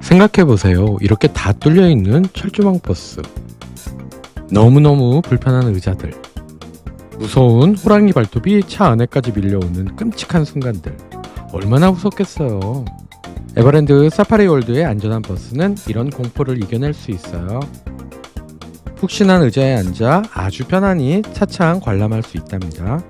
생각해보세요. 이렇게 다 뚫려있는 철조망 버스, 너무너무 불편한 의자들, 무서운 호랑이 발톱이 차 안에까지 밀려오는 끔찍한 순간들, 얼마나 무섭겠어요. 에버랜드 사파리월드의 안전한 버스는 이런 공포를 이겨낼 수 있어요. 푹신한 의자에 앉아 아주 편안히 차창 관람할 수 있답니다.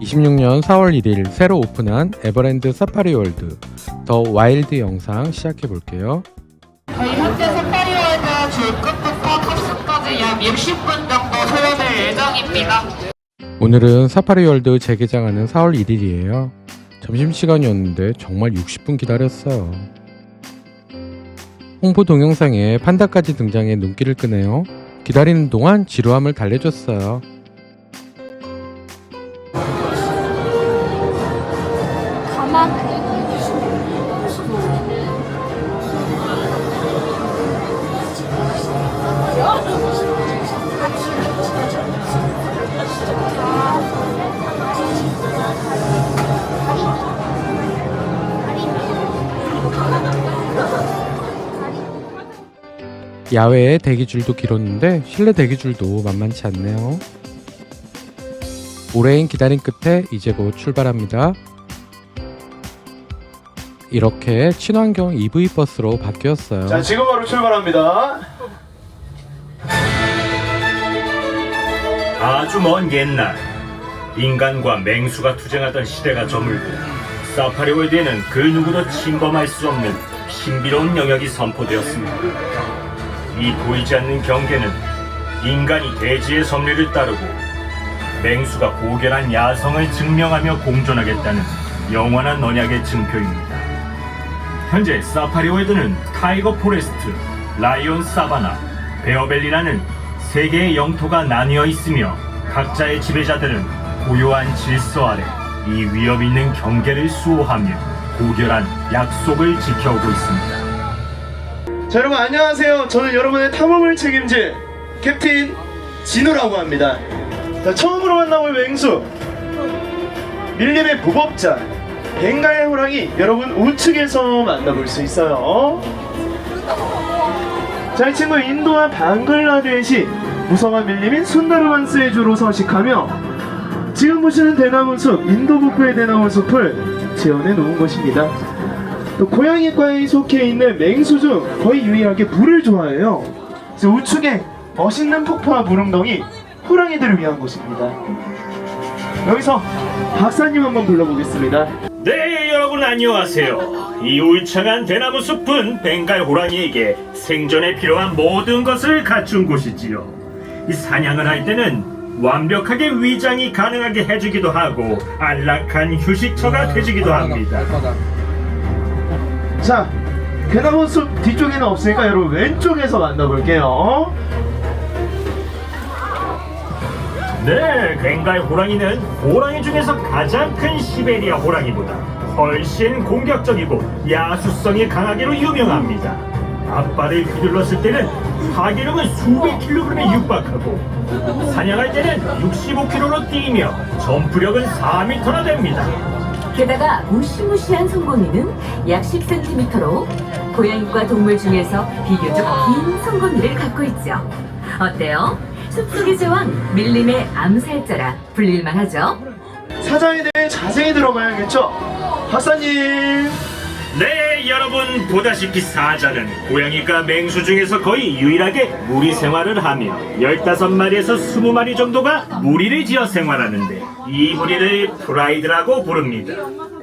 26년 4월 1일 새로 오픈한 에버랜드 사파리월드 더 와일드 영상 시작해 볼게요. 저희 현재 사파리월드 출끝부터 탑승까지 약 60분 정도 소요될 예정입니다. 오늘은 사파리월드 재개장하는 4월 1일이에요. 점심시간이었는데 정말 60분 기다렸어요. 홍보 동영상에 판다까지 등장해 눈길을 끄네요. 기다리는 동안 지루함을 달래줬어요. 야외에 대기줄도 길었는데 실내 대기줄도 만만치 않네요. 오랜 기다림 끝에 이제 곧 출발합니다. 이렇게 친환경 EV 버스로 바뀌었어요. 자, 지금 바로 출발합니다. 아주 먼 옛날, 인간과 맹수가 투쟁하던 시대가 저물고 사파리월드에는 그 누구도 침범할 수 없는 신비로운 영역이 선포되었습니다. 이 보이지 않는 경계는 인간이 대지의 섭리를 따르고 맹수가 고결한 야성을 증명하며 공존하겠다는 영원한 언약의 증표입니다. 현재 사파리월드는 타이거 포레스트, 라이온 사바나, 베어밸리라는 세 개의 영토가 나뉘어 있으며 각자의 지배자들은 고요한 질서 아래 이 위험 있는 경계를 수호하며 고결한 약속을 지켜오고 있습니다. 자, 여러분 안녕하세요. 저는 여러분의 탐험을 책임질 캡틴 진우라고 합니다. 자, 처음으로 만나볼 맹수, 밀림의 무법자 벵갈 호랑이, 여러분 우측에서 만나볼 수 있어요. 자, 이 친구 인도와 방글라데시 무성한 밀림인 순다르반스의 주로 서식하며 지금 보시는 대나무숲, 인도 북부의 대나무숲을 재현해 놓은 곳입니다. 또 고양이과에 속해 있는 맹수 중 거의 유일하게 물을 좋아해요. 그래서 우측에 멋있는 폭포와 물웅덩이, 호랑이들을 위한 곳입니다. 여기서 박사님 한번 불러보겠습니다. 네, 여러분 안녕하세요. 이 울창한 대나무 숲은 벵갈 호랑이에게 생존에 필요한 모든 것을 갖춘 곳이지요. 이 사냥을 할 때는 완벽하게 위장이 가능하게 해주기도 하고 안락한 휴식처가 되주기도 합니다. 자, 대나무숲 뒤쪽에는 없으니까 여러분 왼쪽에서 만나볼게요. 네, 벵갈 호랑이는 호랑이 중에서 가장 큰 시베리아 호랑이보다 훨씬 공격적이고 야수성이 강하기로 유명합니다. 앞발을 휘둘렀을 때는 파괴력은 수백 킬로그램에 육박하고 사냥할 때는 65km로 뛰며 점프력은 4m나 됩니다. 게다가 무시무시한 송곳니는 약 10cm로 고양이과 동물 중에서 비교적 긴 송곳니를 갖고 있죠. 어때요? 숲속의 제왕 밀림의 암살자라 불릴만 하죠? 사자에 대해 자세히 들어봐야겠죠? 박사님! 네, 여러분 보다시피 사자는 고양이과 맹수 중에서 거의 유일하게 무리 생활을 하며 15마리에서 20마리 정도가 무리를 지어 생활하는데 이 무리를 프라이드라고 부릅니다.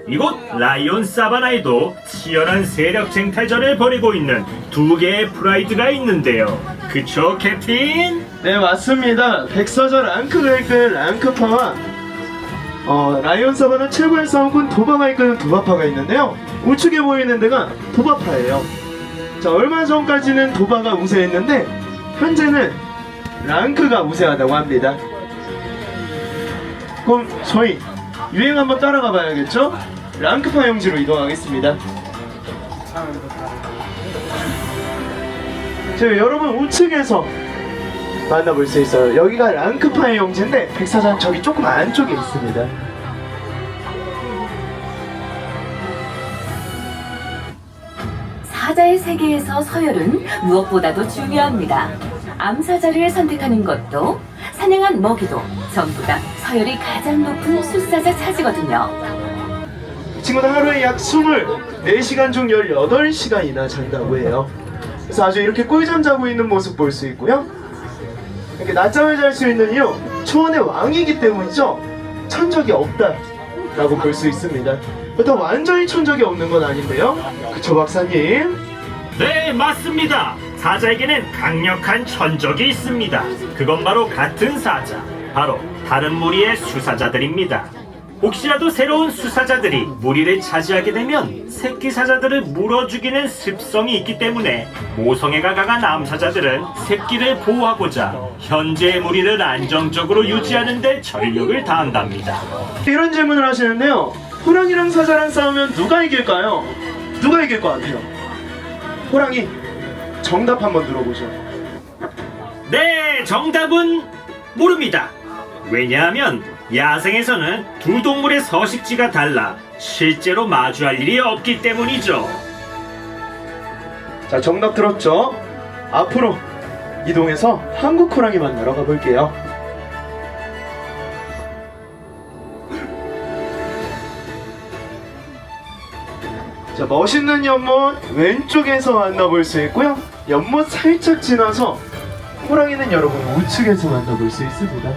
이곳 라이온 사바나에도 치열한 세력 쟁탈전을 벌이고 있는 두 개의 프라이드가 있는데요. 그쵸, 캡틴? 네, 맞습니다. 백사자 랑크가 이끄는 랑크파와 라이온 사바나 최고의 싸움꾼 도바가 이끄는 도바파가 있는데요. 우측에 보이는 데가 도바파예요. 자, 얼마 전까지는 도바가 우세했는데 현재는 랑크가 우세하다고 합니다. 그럼 저희 유행 한번 따라가 봐야겠죠? 랑크파 용지로 이동하겠습니다. 자, 여러분 우측에서 만나볼 수 있어요. 여기가 랑크파의 용지인데 백사장 저기 조금 안쪽에 있습니다. 사자의 세계에서 서열은 무엇보다도 중요합니다. 암사자를 선택하는 것도 사냥한 먹이도 전부 다 서열이 가장 높은 숫사자 차지거든요. 친구들 하루에 약 24시간 중 18시간이나 잔다고 해요. 그래서 아주 이렇게 꿀잠 자고 있는 모습 볼 수 있고요. 이렇게 낮잠을 잘 수 있는 이유, 초원의 왕이기 때문이죠. 천적이 없다라고 볼 수 있습니다. 그렇다고 완전히 천적이 없는 건 아닌데요. 그쵸, 박사님? 네, 맞습니다. 사자에게는 강력한 천적이 있습니다. 그건 바로 같은 사자, 바로 다른 무리의 수사자들입니다. 혹시라도 새로운 수사자들이 무리를 차지하게 되면 새끼 사자들을 물어 죽이는 습성이 있기 때문에 모성애가 강한 암사자들은 새끼를 보호하고자 현재의 무리를 안정적으로 유지하는 데 전력을 다한답니다. 이런 질문을 하시는데요. 호랑이랑 사자랑 싸우면 누가 이길까요? 누가 이길 것 같아요? 호랑이. 정답 한번 들어보죠. 네, 정답은 모릅니다. 왜냐하면 야생에서는 두 동물의 서식지가 달라 실제로 마주할 일이 없기 때문이죠. 자, 정답 들었죠? 앞으로 이동해서 한국 호랑이 만나러 가볼게요. 자, 멋있는 연못 왼쪽에서 만나볼 수 있고요. 연못 살짝 지나서 호랑이는 여러분 우측에서 만나볼 수 있습니다.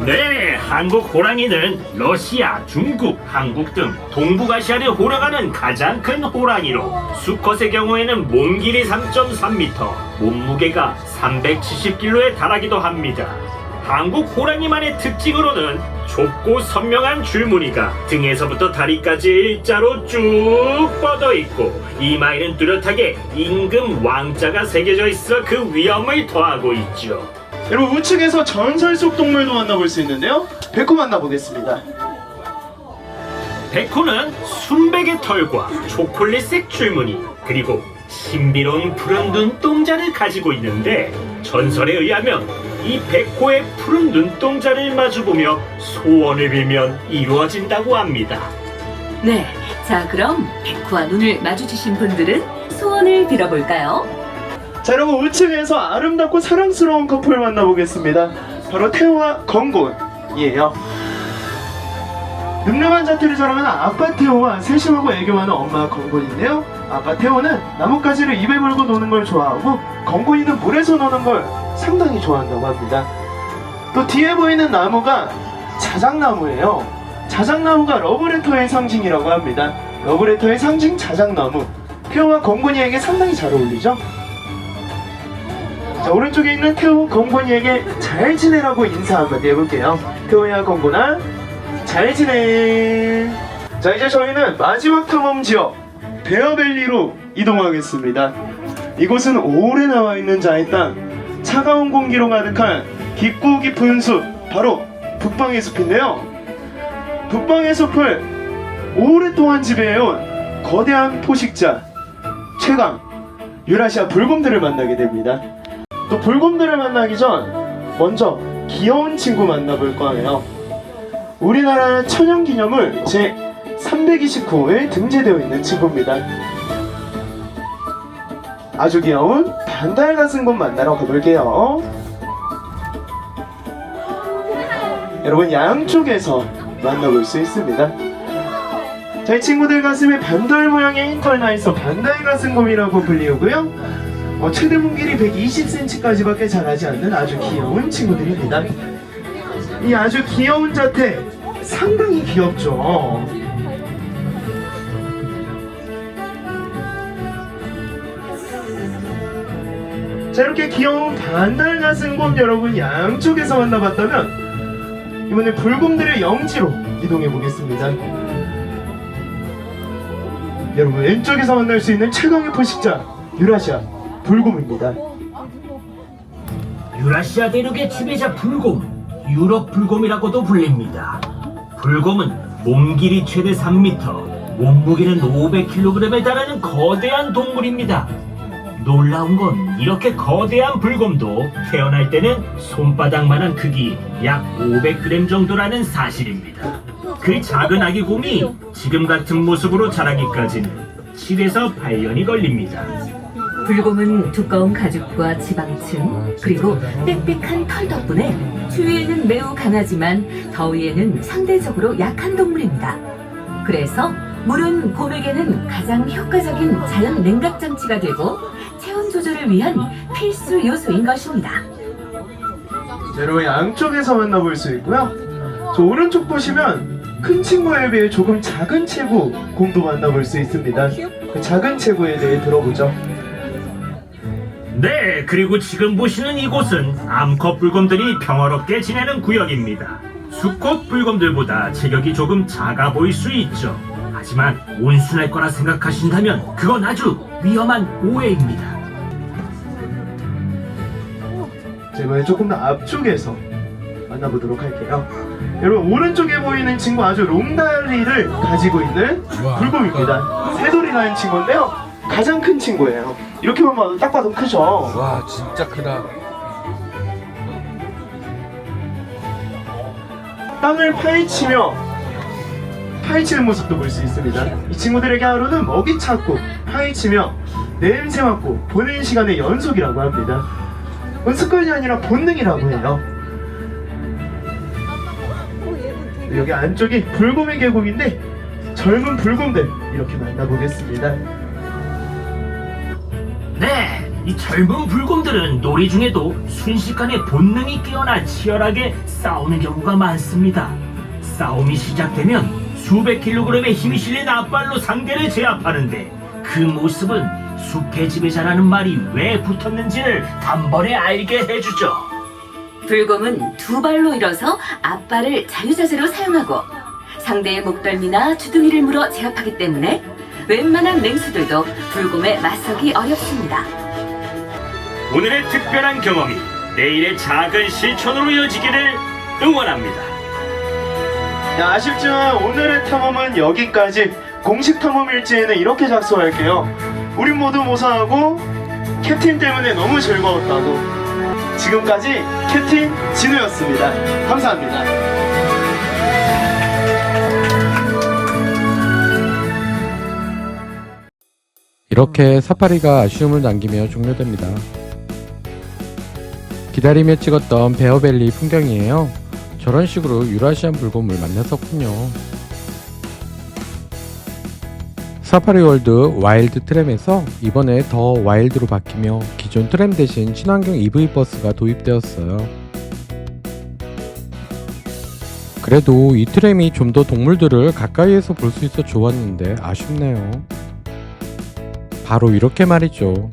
네, 한국 호랑이는 러시아, 중국, 한국 등 동북아시아를 호령하는 가장 큰 호랑이로 수컷의 경우에는 몸 길이 3.3m, 몸무게가 370kg에 달하기도 합니다. 한국 호랑이만의 특징으로는 좁고 선명한 줄무늬가 등에서부터 다리까지 일자로 쭉 뻗어 있고 이마에는 뚜렷하게 임금 왕자가 새겨져 있어 그 위엄을 더하고 있죠. 여러분 우측에서 전설 속 동물도 만나볼 수 있는데요. 백호 만나보겠습니다. 백호는 순백의 털과 초콜릿색 줄무늬 그리고 신비로운 푸른 눈동자를 가지고 있는데 전설에 의하면 이 백호의 푸른 눈동자를 마주보며 소원을 빌면 이루어진다고 합니다. 네, 자 그럼 백호와 눈을 마주치신 분들은 소원을 빌어볼까요? 자, 여러분 우측에서 아름답고 사랑스러운 커플 만나보겠습니다. 바로 태호와 건곤이에요. 늠름한 자태를 자랑하는 아빠 태호와 세심하고 애교많은 엄마 건곤인데요. 아빠 태호는 나뭇가지를 입에 물고 노는 걸 좋아하고 건곤이는 물에서 노는 걸 상당히 좋아한다고 합니다. 또 뒤에 보이는 나무가 자작나무예요. 자작나무가 러브레터의 상징이라고 합니다. 러브레터의 상징 자작나무. 태호와 건곤이에게 상당히 잘 어울리죠? 자, 오른쪽에 있는 태호, 건곤이에게 잘 지내라고 인사 한마디 해볼게요. 태호야, 건곤아, 잘 지내. 자, 이제 저희는 마지막 탐험 지역 베어밸리로 이동하겠습니다. 이곳은 오래 나와있는 자의 땅, 차가운 공기로 가득한 깊고 깊은 숲, 바로 북방의 숲인데요. 북방의 숲을 오랫동안 지배해온 거대한 포식자 최강 유라시아 불곰들을 만나게 됩니다. 또 불곰들을 만나기 전 먼저 귀여운 친구 만나볼 거예요. 우리나라 천연기념물 제329호에 등재되어 있는 친구입니다. 아주 귀여운 반달가슴곰 만나러 가볼게요. 여러분 양쪽에서 만나볼 수 있습니다. 자, 이 친구들 가슴에 반달 모양의 흰 털 나있어 반달가슴곰이라고 불리우고요. 최대 몸 길이 120cm까지밖에 자라지 않는 아주 귀여운 친구들입니다. 이 아주 귀여운 자태 상당히 귀엽죠. 자, 이렇게 귀여운 반달가슴곰 여러분 양쪽에서 만나봤다면 이번에 불곰들의 영지로 이동해 보겠습니다. 여러분 왼쪽에서 만날 수 있는 최강의 포식자 유라시아 불곰입니다. 유라시아 대륙의 지배자 불곰, 유럽 불곰이라고도 불립니다. 불곰은 몸 길이 최대 3m, 몸무게는 500kg에 달하는 거대한 동물입니다. 놀라운 건 이렇게 거대한 불곰도 태어날 때는 손바닥만한 크기 약 500g 정도라는 사실입니다. 그 작은 아기 곰이 지금 같은 모습으로 자라기까지는 7에서 8년이 걸립니다. 불곰은 두꺼운 가죽과 지방층 그리고 빽빽한 털 덕분에 추위에는 매우 강하지만 더위에는 상대적으로 약한 동물입니다. 그래서 물은 곰에게는 가장 효과적인 자연 냉각 장치가 되고 체온 조절을 위한 필수 요소인 것입니다. 자, 여러분 양쪽에서 만나볼 수 있고요. 저 오른쪽 보시면 큰 친구에 비해 조금 작은 체구 곰도 만나볼 수 있습니다. 그 작은 체구에 대해 들어보죠. 네, 그리고 지금 보시는 이곳은 암컷 불곰들이 평화롭게 지내는 구역입니다. 수컷 불곰들보다 체격이 조금 작아 보일 수 있죠. 하지만 온순할 거라 생각하신다면 그건 아주 위험한 오해입니다. 제가 조금 더 앞쪽에서 만나보도록 할게요. 여러분 오른쪽에 보이는 친구 아주 롱다리를 가지고 있는 불곰입니다. 새돌이라는 친구인데요. 가장 큰 친구예요. 이렇게만 봐도 딱 봐도 크죠. 와 진짜 크다. 땅을 파헤치는 모습도 볼 수 있습니다. 이 친구들에게 하루는 먹이 찾고 파헤치며 냄새 맡고 보내는 시간의 연속이라고 합니다. 그건 습관이 아니라 본능이라고 해요. 여기 안쪽이 불곰의 계곡인데 젊은 불곰들 이렇게 만나보겠습니다. 네, 이 젊은 불곰들은 놀이 중에도 순식간에 본능이 깨어나 치열하게 싸우는 경우가 많습니다. 싸움이 시작되면 수백 킬로그램의 힘이 실린 앞발로 상대를 제압하는데 그 모습은 숲의 집에 자라는 말이 왜 붙었는지를 단번에 알게 해주죠. 불곰은 두 발로 일어서 앞발을 자유자재로 사용하고 상대의 목덜미나 주둥이를 물어 제압하기 때문에 웬만한 맹수들도 불곰에 맞서기 어렵습니다. 오늘의 특별한 경험이 내일의 작은 실천으로 이어지기를 응원합니다. 아쉽지만 오늘의 탐험은 여기까지. 공식 탐험 일지에는 이렇게 작성할게요. 우린 모두 무사하고 캡틴 때문에 너무 즐거웠다고. 지금까지 캡틴 진우였습니다. 감사합니다. 이렇게 사파리가 아쉬움을 남기며 종료됩니다. 기다리며 찍었던 베어밸리 풍경이에요. 저런 식으로 유라시안 불곰을 만났었군요. 사파리월드 와일드 트램에서 이번에 더 와일드로 바뀌며 기존 트램 대신 친환경 EV 버스가 도입되었어요. 그래도 이 트램이 좀 더 동물들을 가까이에서 볼 수 있어 좋았는데 아쉽네요. 바로 이렇게 말이죠.